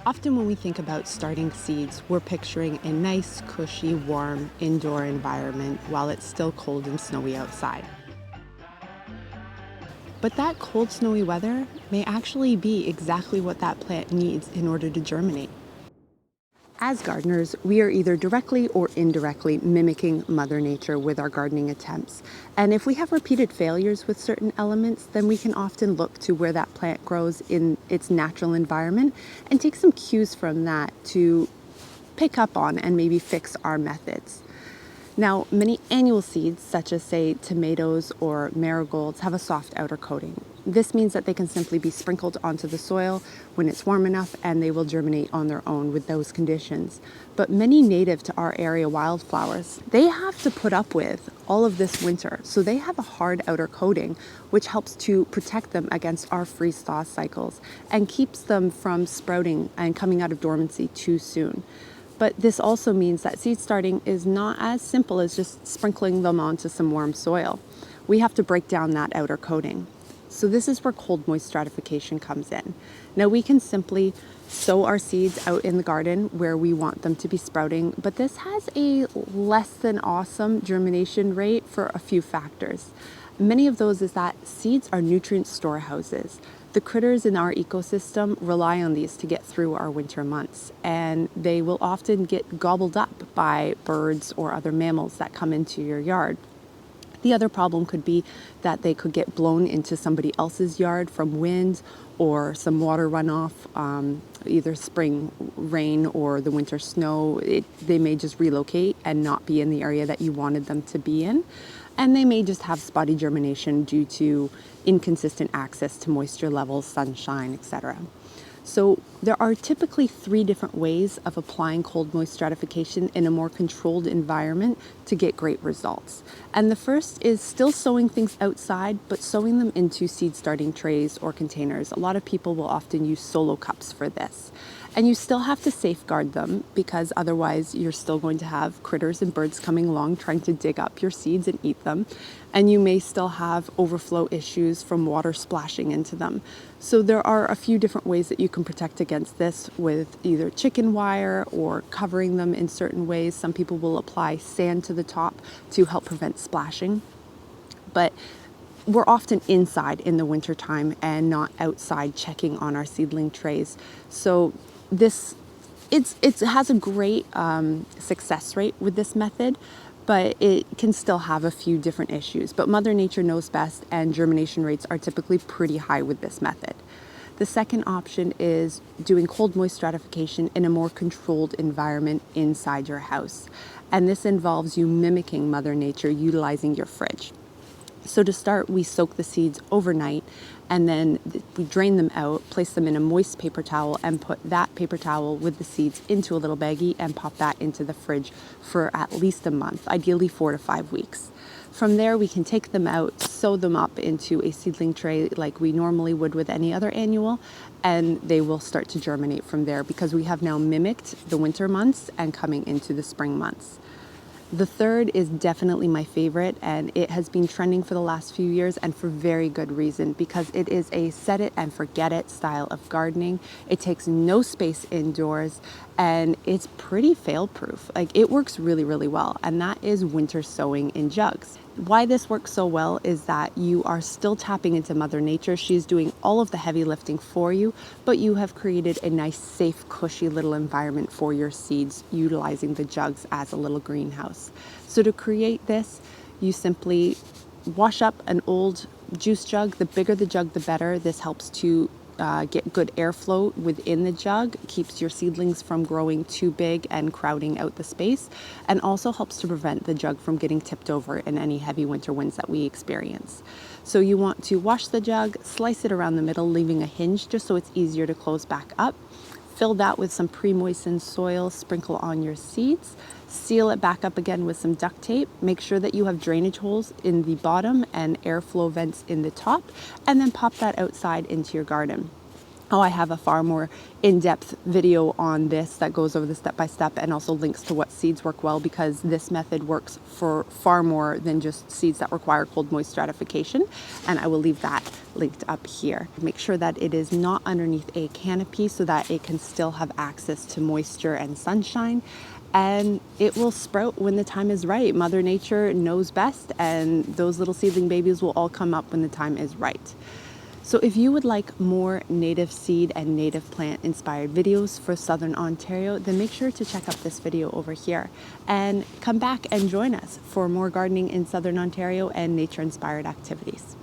Often when we think about starting seeds, we're picturing a nice, cushy, warm indoor environment while it's still cold and snowy outside. But that cold, snowy weather may actually be exactly what that plant needs in order to germinate. As gardeners, we are either directly or indirectly mimicking Mother Nature with our gardening attempts. And if we have repeated failures with certain elements, then we can often look to where that plant grows in its natural environment and take some cues from that to pick up on and maybe fix our methods. Now, many annual seeds, such as, say, tomatoes or marigolds, have a soft outer coating. This means that they can simply be sprinkled onto the soil when it's warm enough and they will germinate on their own with those conditions. But many native to our area wildflowers, they have to put up with all of this winter. So they have a hard outer coating, which helps to protect them against our freeze-thaw cycles and keeps them from sprouting and coming out of dormancy too soon. But this also means that seed starting is not as simple as just sprinkling them onto some warm soil. We have to break down that outer coating. So this is where cold moist stratification comes in. Now we can simply sow our seeds out in the garden where we want them to be sprouting, but this has a less than awesome germination rate for a few factors. Many of those is that seeds are nutrient storehouses. The critters in our ecosystem rely on these to get through our winter months, and they will often get gobbled up by birds or other mammals that come into your yard. The other problem could be that they could get blown into somebody else's yard from wind or some water runoff, either spring rain or the winter snow. They may just relocate and not be in the area that you wanted them to be in. And they may just have spotty germination due to inconsistent access to moisture levels, sunshine, etc. So there are typically 3 different ways of applying cold moist stratification in a more controlled environment to get great results. And the first is still sowing things outside, but sowing them into seed starting trays or containers. A lot of people will often use solo cups for this. And you still have to safeguard them because otherwise you're still going to have critters and birds coming along trying to dig up your seeds and eat them. And you may still have overflow issues from water splashing into them. So there are a few different ways that you can protect against this with either chicken wire or covering them in certain ways. Some people will apply sand to the top to help prevent splashing. But we're often inside in the wintertime and not outside checking on our seedling trays. So it has a great success rate with this method, but it can still have a few different issues. But Mother Nature knows best, and germination rates are typically pretty high with this method. The second option is doing cold moist stratification in a more controlled environment inside your house. And this involves you mimicking Mother Nature, utilizing your fridge. So to start, we soak the seeds overnight and then we drain them out, place them in a moist paper towel and put that paper towel with the seeds into a little baggie and pop that into the fridge for at least a month, ideally 4 to 5 weeks. From there, we can take them out, sew them up into a seedling tray like we normally would with any other annual, and they will start to germinate from there because we have now mimicked the winter months and coming into the spring months. The third is definitely my favorite, and it has been trending for the last few years, and for very good reason, because it is a set it and forget it style of gardening. It takes no space indoors, and it's pretty fail proof. Like, it works really, really well, and that is winter sowing in jugs. Why this works so well is that you are still tapping into Mother Nature. She's doing all of the heavy lifting for you, but you have created a nice, safe, cushy little environment for your seeds, utilizing the jugs as a little greenhouse. So to create this, you simply wash up an old juice jug. The bigger the jug, the better. This helps to get good airflow within the jug, keeps your seedlings from growing too big and crowding out the space, and also helps to prevent the jug from getting tipped over in any heavy winter winds that we experience. So you want to wash the jug, slice it around the middle, leaving a hinge just so it's easier to close back up. Fill that with some pre-moistened soil, sprinkle on your seeds, seal it back up again with some duct tape. Make sure that you have drainage holes in the bottom and airflow vents in the top, and then pop that outside into your garden. Oh, I have a far more in-depth video on this that goes over the step-by-step and also links to what seeds work well, because this method works for far more than just seeds that require cold moist stratification. And I will leave that linked up here. Make sure that it is not underneath a canopy so that it can still have access to moisture and sunshine. And it will sprout when the time is right. Mother Nature knows best, and those little seedling babies will all come up when the time is right. So if you would like more native seed and native plant inspired videos for Southern Ontario, then make sure to check out this video over here and come back and join us for more gardening in Southern Ontario and nature inspired activities.